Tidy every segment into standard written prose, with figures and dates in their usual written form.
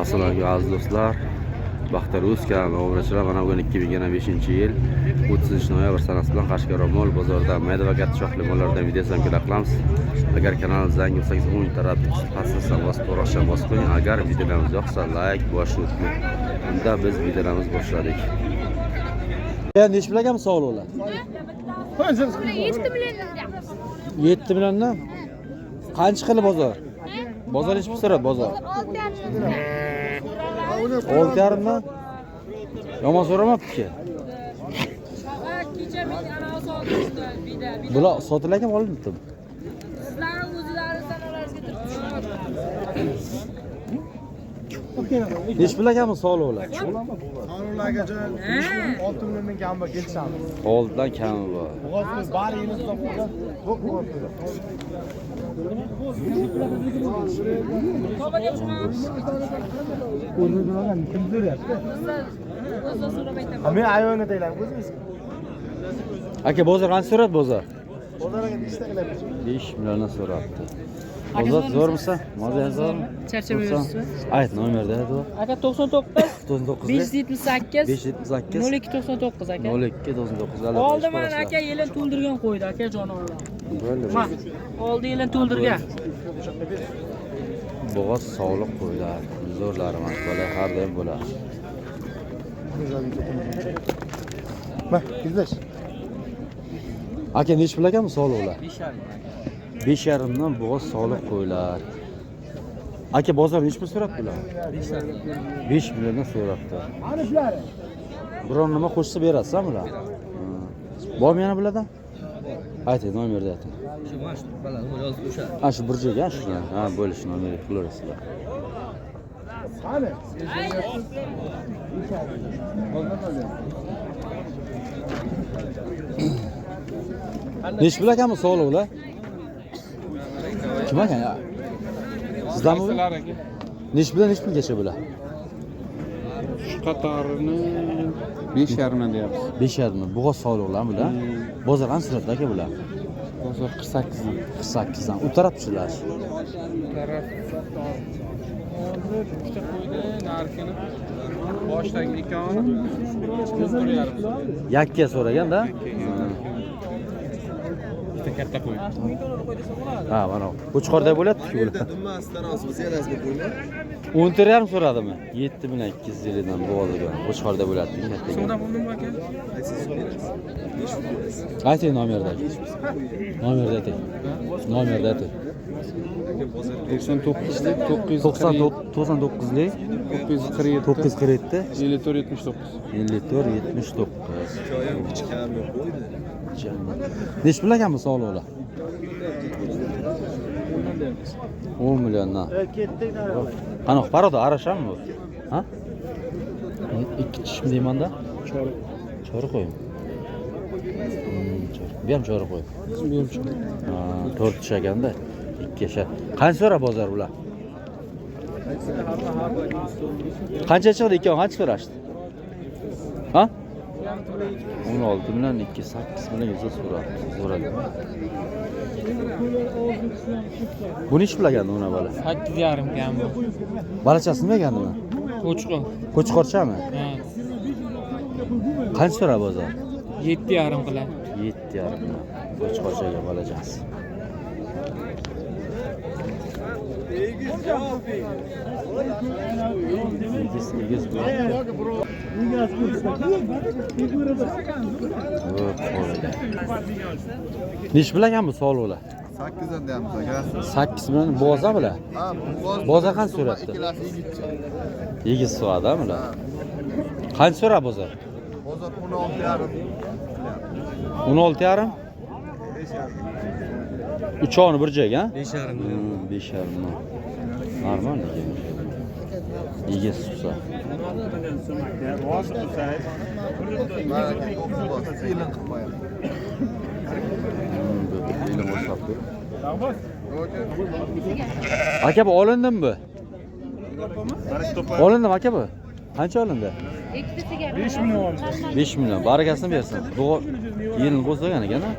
Assalomu aziz do'stlar. Baxtar O'zkan obrachilar mana bugun 2025-yil 30-noyabr sanasi bilan Qashqadaryo mol bozorida mayda va katta shoxli mollardan videosini kelib qilamiz. Agar kanalimizga yangi bo'lsangiz, o'ng tarafda hassasdan bosib ko'rishni bosib qo'ying. Agar videolarimiz yoqsa, like bosishni unutmang. Unda biz videolarimizni boshladik. Yani iş bilen mi sağ ola? 7 milyondan. Qancha qilib bozor? Bozor ish pishiradi bozor. 6,5 dan. Yomon so'ramabdi-ki. Kecha men ana sotishdi vida. Bular sotilarga olinibdi. Sizlar o'zlaringiz sanalaringizga turibsiz. Ish bilan mi sağ ola? Qonunlarga joy 6 milliondan kam bor kelishamiz. 6 dan kami bor. Bo'g'oz bari yili hisobida yo'q bo'g'oz. To'g'riga chiqamiz. O'zingizdan kim so'rayapti? O'zlar so'rab aytaman. Men ayolni deyman, o'zingiz. Aka bozor qancha so'radi bozor? Bozorga nechta qilyapsiz? 5 milliondan so'rabdi. Bozor zo'rmisa? Mazar zo'rmi? Charchab yuribsiz. Ayt nomerda ayt. Aka 99 99 578 578 0299 aka. 0299 Oldi mana aka yelin to'ldirgan qo'ydi aka jonivorlar. Bo'ldi. Oldi yelin to'ldirgan. Bo'g'oz sog'liq qo'ylar, zo'rlari mana bola har doim bo'ladi. Ma, izlash. Aka nech pul ekanmi sog'liqlar? 5,5 dan bo'g'oz sog'liq qo'ylar. Aka bozor nech pul so'rabdi bular? 5 milliondan so'rabdi. Ana shular. Biron nima qo'shsa berasiz-a bular? Bormi yana bulardan? Ayting, nomerni ayting. Ha, shu burjaga shuna. Ha, bo'lish nomerni qilaverasizlar. Qani? Nech pul ekanmi sog'liqlar? Kim ekan ya? Sizlarmi? Nech pulgacha bular? Şu qatorini 5,5 deyapsiz. 5,5 bo'g'oz sog'liqlar bular. Bozor qancha so'radi aka bular? Bozor 48 dan. 48 dan. U tarafchilar. Taraf hozir ikkita qo'ydi, narxini boshdagi ekoni 1,5. Yakka so'ragan-da. Ikkita katta qo'y. Ha, mana Qo'chqorda bo'ladi-ku bular. 10,5 so'radimi? 7,200 dan bo'g'ozga. Qo'chqorda bo'ladi katta. So'da bo'ldimi aka? Ayting nomerda. Nomerda ayting. Nomerda ayting. 99lik 99lik 947 947 54 79. 54 79. Nech pul ekanmi sog'liqlar? 10 milliondan. Qanaqa paroda arashammi bu? Ha? 2 tishmi deyman-da? Chori qo'ying. Bu ham chori qo'ying. Ha, 4 tish ekanda. 2 yashar. Qancha so'ra bozor bular? Qancha chiqdi ikkovi? Qancha so'rashdi? Ha? 16 million 2,8 million yuza so'radi. Buni ish bilagandi uni bola. 8,5 kam bu. Balachasi nima egandi buni? Qo'chqor. Qo'chqorchami? Ha. Qancha so'ra bozor? 7,5 qiladi. 7,5 million. Qo'chqorchaga balachasi. Egiz bu. Nech bilaganmi sog'liqlar? 8 dan deyapmiz aka. 8 million bo'g'oza bular. Ha, Bozor qancha so'rabdi? 2 so'radi bular. Qancha so'ra bozor? Bozor 16,5. 16,5? 3 oni bir joyga, ha? 5,5. 5,5. Normal ekan. Egiz susa. Aka bu olindimi bu? Olindimi aka bu? Qancha olindi? 5 million. 5 million. Barakasini bersin. Yelin qo'zlagan ekan-a?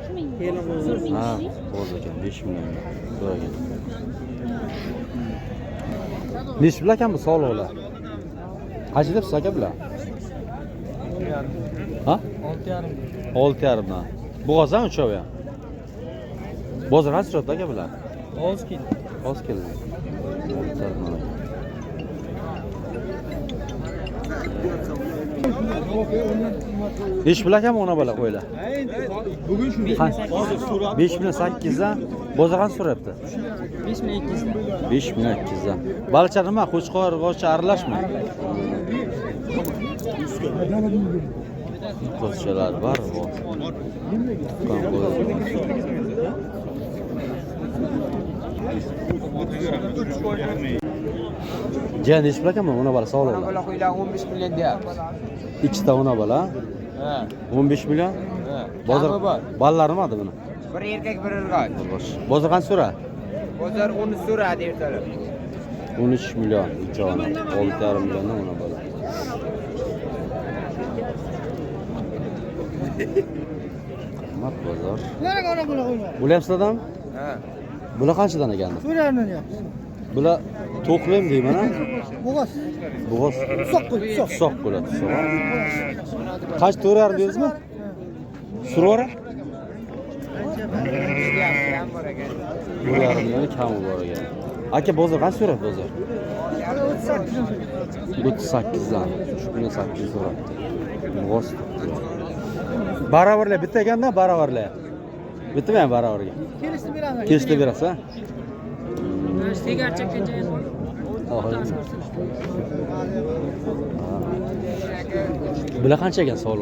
Ha, qo'zlagan 5 million so'ragan. Nech pul ekan bu soliqlar? Qancha debsiz aka bular? Ha? 6,5 dan. Bo'g'ozdan uchovi ham. Bozor qancha turadi aka bular? 10 kilo. Oz keldi. Besh bilakami ona bola qo'ylar? Bugun shu 5,8 dan bozor qancha so'rayapti? 5200. 5,200 dan. Baliqcha nima? Qo'chqor, g'o'cha aralashmi? Qo'chqorlar bor. Jiyan ish bilakanmi? Ona bola sog'liq. Ona bola qo'ylar 15 million deyapmiz. Ikkita ona bola. Ha. 15 million. Ha. Bozor Kami bor. bolalar nimada buni? Bir erkak, bir o'g'il. Bozor qancha so'ra? Bozor 10 so'radi ertalab. 13 million ijona. 6,5 milliondan ona bola. Qimmat bozor. Bular ham sizlardan? Ha. Bular qanchadan ekan? So'rayman deyapsiz. Bular to'qlim deyman ha. Bo'g'oz. Bo'g'oz Soq qo'y, soq. soq bo'ladi. Qancha to'rar deysizmi? Surora? Ham bor ekan. 1,5 million kami bor ekan. Aka bozor qancha so'radi bozor? 38 dan. 38 so'rabdi. Bo'g'oz. Baravarlar bitta ekanda, baravarlar. Bittami ham baravarga? Kelishni beraman. Kelishda berasiz, ha? Sigar chekkan joyi bor. Bular qancha ekan savol?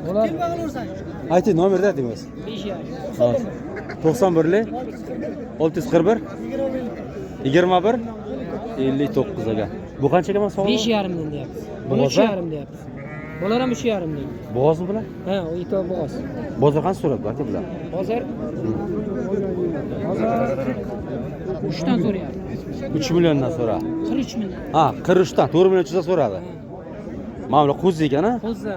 Bular kelmagan o'rsan. Ayting, nomerni aytingiz. 5,5. 91 641 21 59 ekan. Bu qancha ekan savol? 5,5 dan deyapmiz. Buni Bo'g'oz, ha? 3,5 deyapmiz. Bular ham 3,5 deydi. Bo'g'ozmi bular? Ha, u ikkovi bo'g'oz. Bozor qancha so'radi aka bular? Hozir 3 dan so'rayapti. 3 milliondan so'ra. 43 million. Ha, 43 dan 4 million tushsa so'radi. Mana bular qo'zi ekan, ha? Qo'zi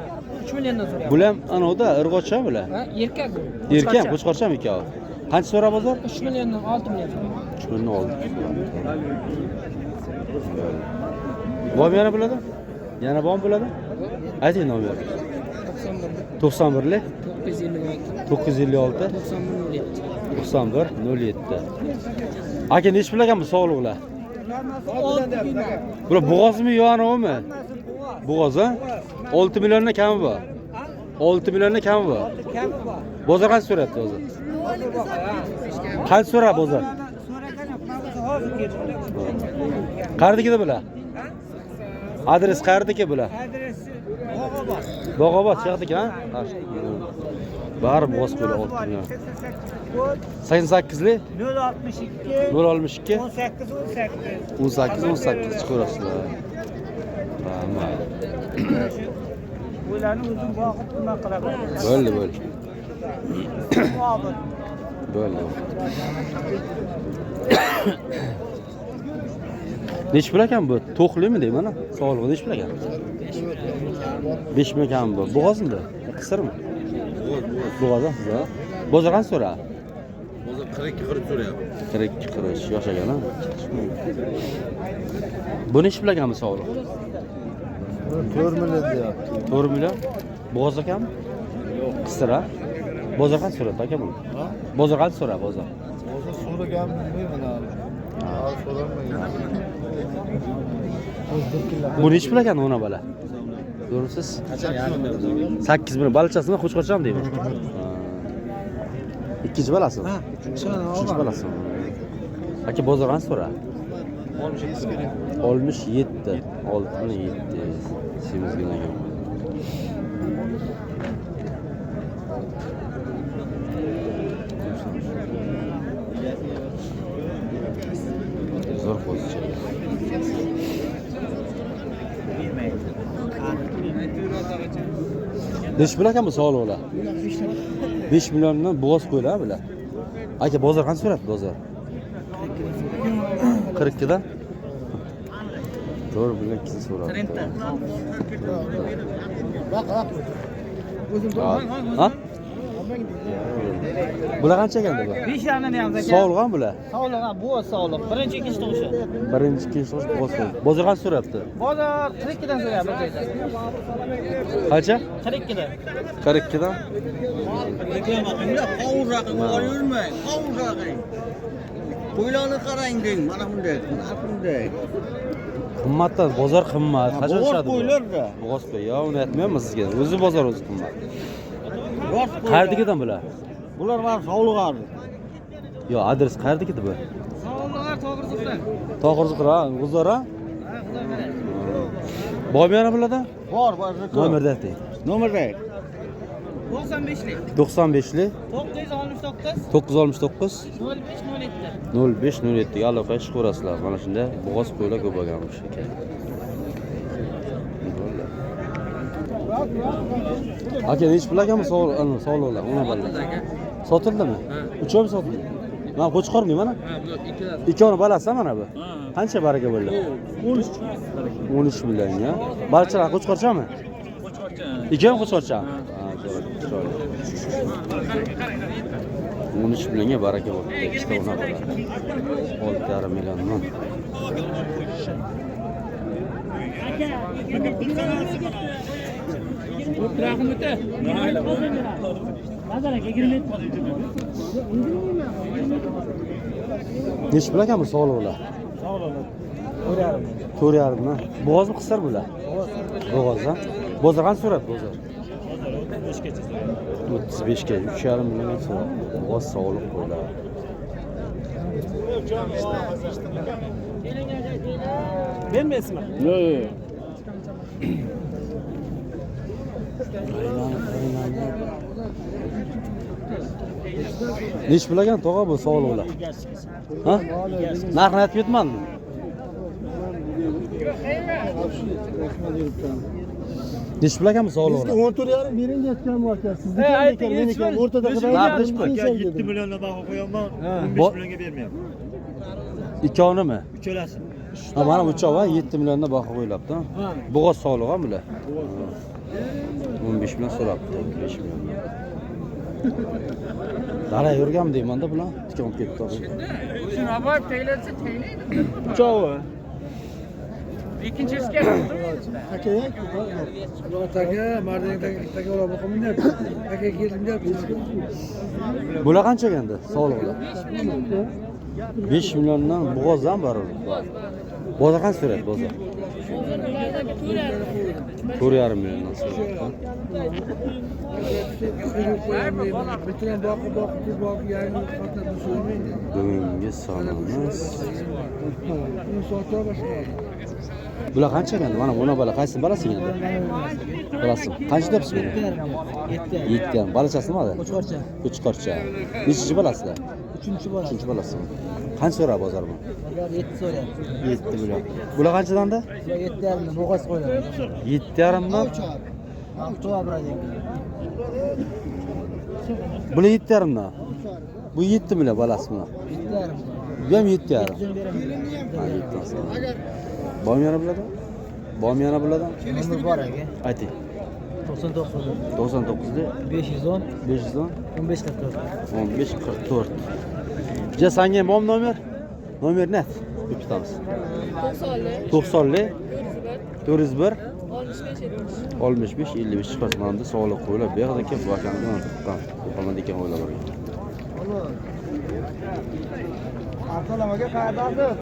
3 milliondan so'rayapti. Bular ham anavda irg'ochcha bular. Ha, erkak bu. Erkak, qo'chqorchami ikkovi? Qancha so'ra bozor? 3 milliondan 6 million. 3 million oldi. Bormi yana bo'ladi? Yana bormi bo'ladi? Ayting nomer. 91 956 956 91 91 07. Aka nechi bilagan bu sog'liqlar? Bular bo'g'ozmi yo anavimi? Bo'g'oz, ha? 6 milliondan kami bor. 6 milliondan kami bor. Bozor qancha so'rayapti hozir? Qancha so'ra bozor? Qayerdagida bular? Adres qayerdaki bular? Bog'obod chaqdiki, ha? Bari bo'g'oz qo'ylar 6 million. 88lik 062 062 18 18 chiqarasizlar. Mayli. Ularni o'zim boqib nima qilaman. Bo'ldi. Bo'ldi. Bo'ldi. Nech pul ekan bu? To'qlimi deyman, ha? Sog'lig'i nech pul ekan? 5 million kam bu. Bo'g'ozmi? Qisirmi? Bo'g'oz, ha? Bozor qancha so'ra? Bozor 42 so'rayapti. 42 yosh ekan, ha? Bu nech pul ekanmi sog'liq? 4 million deyapti. 4 million. Bo'g'oz ekanmi? Yo'q. Qisir, ha? Bozor qancha so'radi aka buni? Bozor qancha so'ra bozor? Hozir so'ragan bilmayman hali. Hali so'ramagan. Bu nech pul ekan ona bola? Ko'rsiz? 8 million. Baliqchasimi, qo'chqorchami deyman? Ikkinchi balasimi? Ha, Uchinchi balasimi? Aka bozor qancha so'ra? 67. 67. Semizgina ekan. Zo'r qo'zicha. Nechi pul ekan bu sog'liqlar? 5 milliondan bo'g'oz qo'ylar bular. Aka bozor qancha so'radi bozor? 42 dan. To'g'ri, bular 2 so'radi. 30. Ha? Bular qancha endi bu? 5 yarimdan ham aka. Sog'liq ham bular. Sog'liq, ha, bu sog'liq. Birinchi ikkinchi tug'ishi. Birinchi ikkinchi bosdi. Bozor qancha so'rabdi? Bozor 42 dan so'rayapti bir joyda. Qancha? 42 dan. 42 dan. Qo'ylarni qarang deng, mana bunday, mana bunday. Qimmatdan bozor qimmat. Qachon tushadi? Qo'ylarda. Bo'g'oz qo'y. Yo, uni aytmayman sizga. O'zi bozor o'zi qimmat. Rost qo'ylar. Qayerdagidan bular? Bular mana sog'lig'ardi. Yo, adres qayerdagidi bu? Sog'liqlar to'g'risida. To'g'risi ha, G'uzor ha? Bormi yana bularda? Bor, Nomerni ayting. Nomerda. 95lik. 95lik 969 969 0507. 0507 aloqa qilib ko'rasizlar. Mana shunda bo'g'oz qo'ylar ko'p bo'lganmish ekan. Aka, nech pul ekanmi sog'liqlar? Ona balla. Sotildimi? Uchov sotildi. Mana qo'chqormi mana? Ikkoni balasi mana bu. Qancha baraka bo'ldi? 13 millionga. Barchalar qo'chqorchami? Ikkovi qo'chqorcha. Ha, chiroyli. 13 millionga baraka bo'ldi. Ikkita ona bo'ladi. 6,5 milliondan. Nech pul ekanmi sog'liqlar? Sog'liqlar. 4,5 dan. Bo'g'ozmi qisar bular? Bo'g'ozdan. Bozor qancha so'radi bozor? 35 ga 3,5 million so'radi. Bo'g'oz sog'liq qo'ylar. Bermaysizmi? Yo'q. Nech pul ekan tog'a bu sog'liqlar? Ha? Narxni aytib ketmadimmi? Nech pul ekanmi sog'liqlar? 14,5 bering aytgan aka. Sizniki ekan, meniki o'rtada Narxi nech pul? 7 milliondan baho qo'yaman. 15 millionga bermayman. Ikkovnimi? Uchalasi. Ha, mana bu uchov 7 milliondan baho qo'yilibdi. Bo'g'oz sog'liq ham bular. 15 million so'rabdi, 15 million. Dala yurgam deyman-da bular. Tikonib ketdi. Shuni olib tayyorlatsa tayyorlaydi. Uchovi. Ikkinchisiga Aka, aka, mardingdagi olib boqaman deb. Aka keldim deb. Bular qancha endi sog'liqlar? 5 milliondan bo'g'oz ham bor. Bozor qancha so'raydi bozor? 4,5 milliondan so'raydi. Bitirib boqib yangi qatnashib so'ymaydi. Bugungi sonimiz. Uni sota boshladi. Bular qancha ekan? Mana buni bola qaysi balasi endi? Balasi. Qancha debsiz buni? 7 ham. Balachasi nimada? Qo'chqorcha. Qo'chqorcha. Nechinchi balasida? 3-bola. 3-balasi. Qancha so'radi bozor bu? Bozor 7 so'rayapti. 7 million. Bular qanchadanda? 7,5 dan bo'g'oz qo'yiladi. 7,5 dan. Avtoa birodek. Bular 7,5 dan. Bu 7 million balasi buni. 7,5. Bu ham 7,5. Beraman. Ha, 7 dan so'radi. Bormi yana bulardan? Bormi yana bulardan? Nomer bor aka. Ayting. 99 99 da 510 510 1544. 1544. Ja sanga ham bormi nomer? Nomerni ayt. O'tamiz. 90 401 65 55 chiqartmanda sog'liq qo'ylar bu yoqda kelib vakandan tuqqan. Qo'qaman degan o'ylar bor. Assalomu alaykum.